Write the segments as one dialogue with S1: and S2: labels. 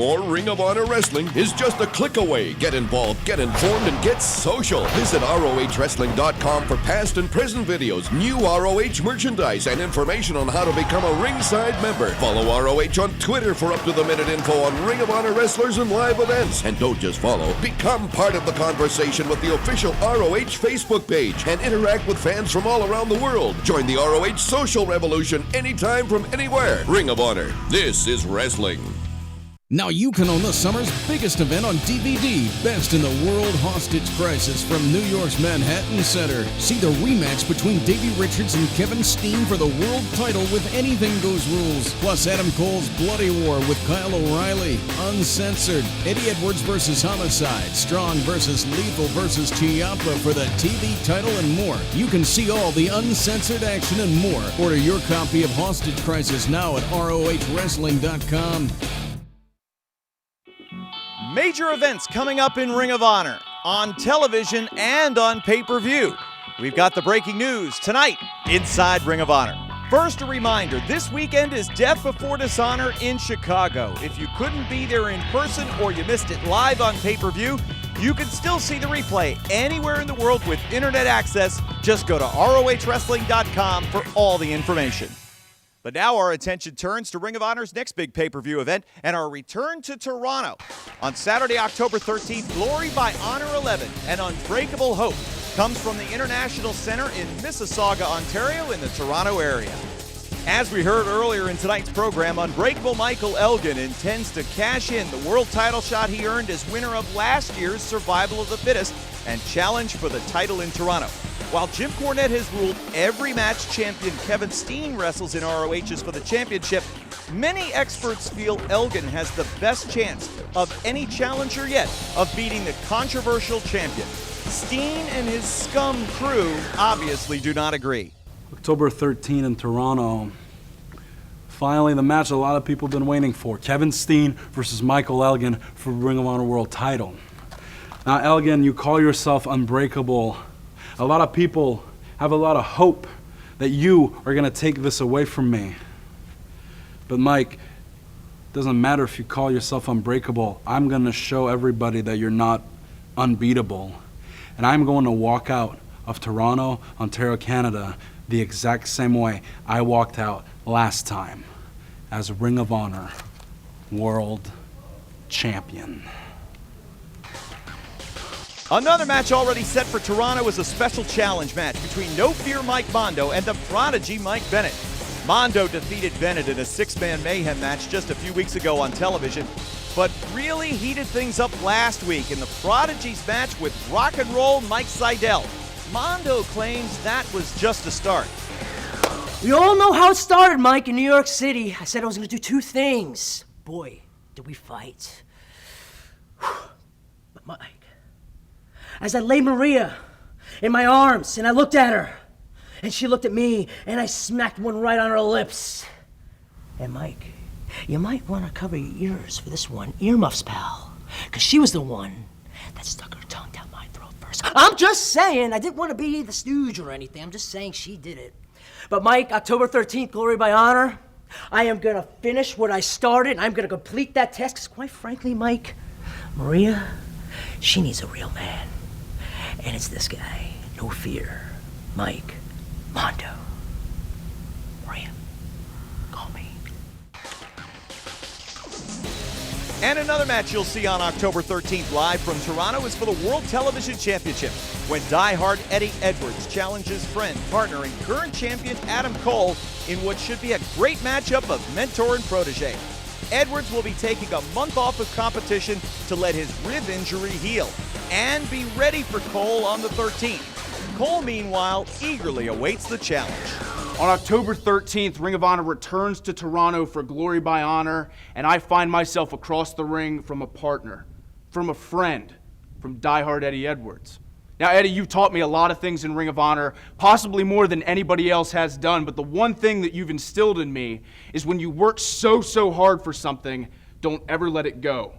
S1: More Ring of Honor Wrestling is just a click away. Get involved, get informed, and get social. Visit ROHWrestling.com for past and present videos, new ROH merchandise, and information on how to become a ringside member. Follow ROH on Twitter for up-to-the-minute info on Ring of Honor wrestlers and live events. And don't just follow, become part of the conversation with the official ROH Facebook page and interact with fans from all around the world. Join the ROH social revolution anytime from anywhere. Ring of Honor. This is wrestling.
S2: Now you can own the summer's biggest event on DVD, Best in the World Hostage Crisis from New York's Manhattan Center. See the rematch between Davey Richards and Kevin Steen for the world title with Anything Goes rules. Plus Adam Cole's Bloody War with Kyle O'Reilly, Uncensored, Eddie Edwards versus Homicide, Strong versus Lethal versus Ciampa for the TV title and more. You can see all the uncensored action and more. Order your copy of Hostage Crisis now at ROHWrestling.com.
S3: Major events coming up in Ring of Honor, on television and on pay-per-view. We've got the breaking news tonight inside Ring of Honor. First, a reminder, this weekend is Death Before Dishonor in Chicago. If you couldn't be there in person or you missed it live on pay-per-view, you can still see the replay anywhere in the world with internet access. Just go to ROHWrestling.com for all the information. But now our attention turns to Ring of Honor's next big pay-per-view event and our return to Toronto. On Saturday, October 13th, Glory by Honor 11 and Unbreakable Hope comes from the International Center in Mississauga, Ontario in the Toronto area. As we heard earlier in tonight's program, Unbreakable Michael Elgin intends to cash in the world title shot he earned as winner of last year's Survival of the Fittest and challenge for the title in Toronto. While Jim Cornette has ruled every match champion Kevin Steen wrestles in ROHs for the championship, many experts feel Elgin has the best chance of any challenger yet of beating the controversial champion. Steen and his scum crew obviously do not agree.
S4: October 13 in Toronto. Finally, the match a lot of people have been waiting for. Kevin Steen versus Michael Elgin for Ring of Honor World title. Now, Elgin, you call yourself unbreakable. A lot of people have a lot of hope that you are going to take this away from me. But Mike, it doesn't matter if you call yourself unbreakable. I'm going to show everybody that you're not unbeatable. And I'm going to walk out of Toronto, Ontario, Canada, the exact same way I walked out last time as Ring of Honor World Champion.
S3: Another match already set for Toronto is a special challenge match between No Fear Mike Mondo and the Prodigy Mike Bennett. Mondo defeated Bennett in a six-man mayhem match just a few weeks ago on television, but really heated things up last week in the Prodigy's match with Rock and Roll Mike Seidel. Mondo claims that was just a start.
S5: We all know how it started, Mike, in New York City. I said I was going to do two things. Boy, did we fight. But Mike, as I laid Maria in my arms and I looked at her and she looked at me and I smacked one right on her lips. And Mike, you might want to cover your ears for this one. Earmuffs, pal. Because she was the one that stuck her tongue down my throat first. I'm just saying, I didn't want to be the stooge or anything. I'm just saying she did it. But Mike, October 13th, Glory by Honor, I am going to finish what I started. I'm going to complete that task. Because quite frankly, Mike, Maria, she needs a real man. And it's this guy, No Fear, Mike Mondo. Maria, call me.
S3: And another match you'll see on October 13th live from Toronto is for the World Television Championship, when die-hard Eddie Edwards challenges friend, partner, and current champion Adam Cole in what should be a great matchup of mentor and protege. Edwards will be taking a month off of competition to let his rib injury heal and be ready for Cole on the 13th. Cole, meanwhile, eagerly awaits the challenge.
S6: On October 13th, Ring of Honor returns to Toronto for Glory by Honor, and I find myself across the ring from a partner, from a friend, from diehard Eddie Edwards. Now, Eddie, you've taught me a lot of things in Ring of Honor, possibly more than anybody else has done, but the one thing that you've instilled in me is when you work so hard for something, don't ever let it go.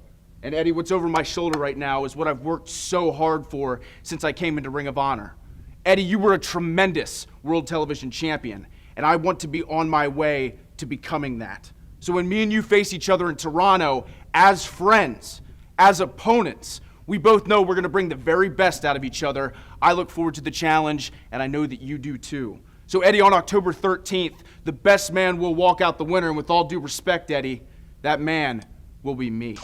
S6: And Eddie, what's over my shoulder right now is what I've worked so hard for since I came into Ring of Honor. Eddie, you were a tremendous World Television Champion, and I want to be on my way to becoming that. So when me and you face each other in Toronto, as friends, as opponents. We both know we're going to bring the very best out of each other. I look forward to the challenge, and I know that you do too. So, Eddie, on October 13th, the best man will walk out the winner, and with all due respect, Eddie, that man will be me.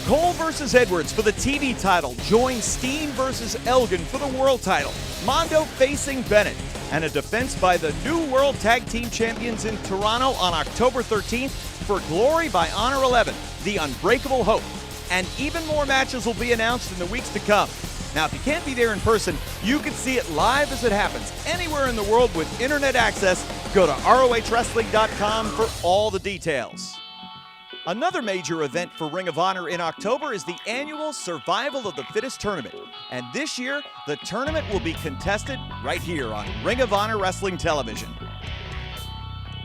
S3: Cole versus Edwards for the TV title. Join Steen versus Elgin for the world title. Mondo facing Bennett. And a defense by the new World Tag Team Champions in Toronto on October 13th for Glory by Honor 11, the Unbreakable Hope. And even more matches will be announced in the weeks to come. Now, if you can't be there in person, you can see it live as it happens anywhere in the world with internet access. Go to ROHWrestling.com for all the details. Another major event for Ring of Honor in October is the annual Survival of the Fittest tournament. And this year, the tournament will be contested right here on Ring of Honor Wrestling Television.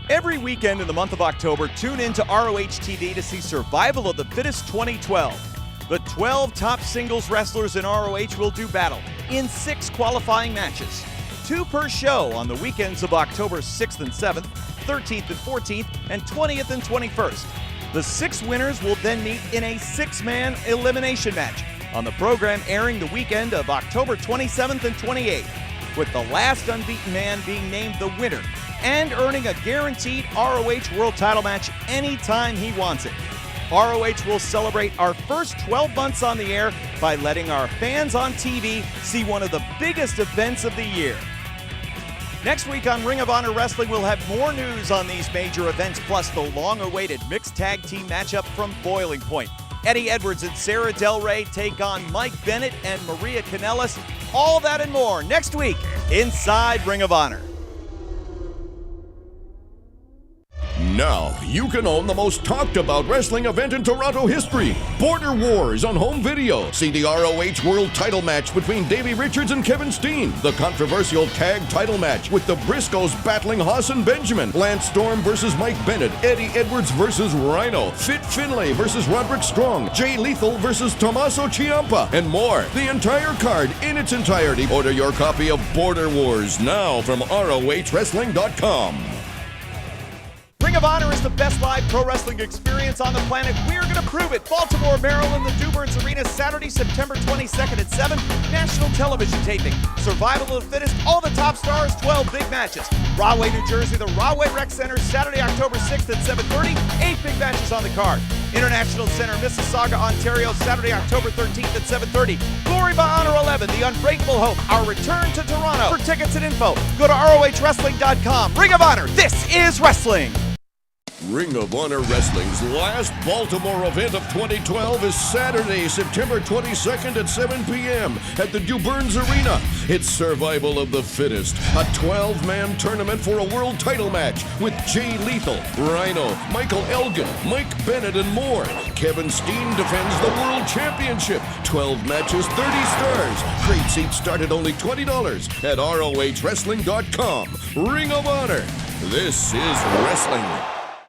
S3: Every weekend in the month of October, tune in to ROH TV to see Survival of the Fittest 2012. The 12 top singles wrestlers in ROH will do battle in 6 qualifying matches. 2 per show on the weekends of October 6th and 7th, 13th and 14th, and 20th and 21st. The 6 winners will then meet in a 6-man elimination match on the program airing the weekend of October 27th and 28th, with the last unbeaten man being named the winner and earning a guaranteed ROH World Title match anytime he wants it. ROH will celebrate our first 12 months on the air by letting our fans on TV see one of the biggest events of the year. Next week on Ring of Honor Wrestling, we'll have more news on these major events, plus the long-awaited mixed tag team matchup from Boiling Point. Eddie Edwards and Sarah Del Rey take on Mike Bennett and Maria Kanellis. All that and more next week inside Ring of Honor.
S1: Now you can own the most talked about wrestling event in Toronto history. Border Wars on home video. See the ROH World Title match between Davey Richards and Kevin Steen. The controversial tag title match with the Briscoes battling Haas and Benjamin. Lance Storm versus Mike Bennett. Eddie Edwards versus Rhino. Fit Finlay versus Roderick Strong. Jay Lethal versus Tommaso Ciampa. And more. The entire card in its entirety. Order your copy of Border Wars now from ROHWrestling.com.
S3: Ring of Honor is the best live pro wrestling experience on the planet. We're going to prove it. Baltimore, Maryland, the Duburn's Arena, Saturday, September 22nd at 7. National television taping. Survival of the Fittest, all the top stars, 12 big matches. Rahway, New Jersey, the Rahway Rec Center, Saturday, October 6th at 7:30. 8 big matches on the card. International Center, Mississauga, Ontario, Saturday, October 13th at 7:30. Glory by Honor 11, the Unbreakable Hope, our return to Toronto. For tickets and info, go to ROHWrestling.com. Ring of Honor, this is wrestling.
S1: Ring of Honor Wrestling's last Baltimore event of 2012 is Saturday, September 22nd at 7 p.m. at the Duburn's Arena. It's Survival of the Fittest, a 12-man tournament for a world title match with Jay Lethal, Rhino, Michael Elgin, Mike Bennett, and more. Kevin Steen defends the World Championship. 12 matches, 30 stars. Great seats start at only $20 at ROHWrestling.com. Ring of Honor. This is wrestling.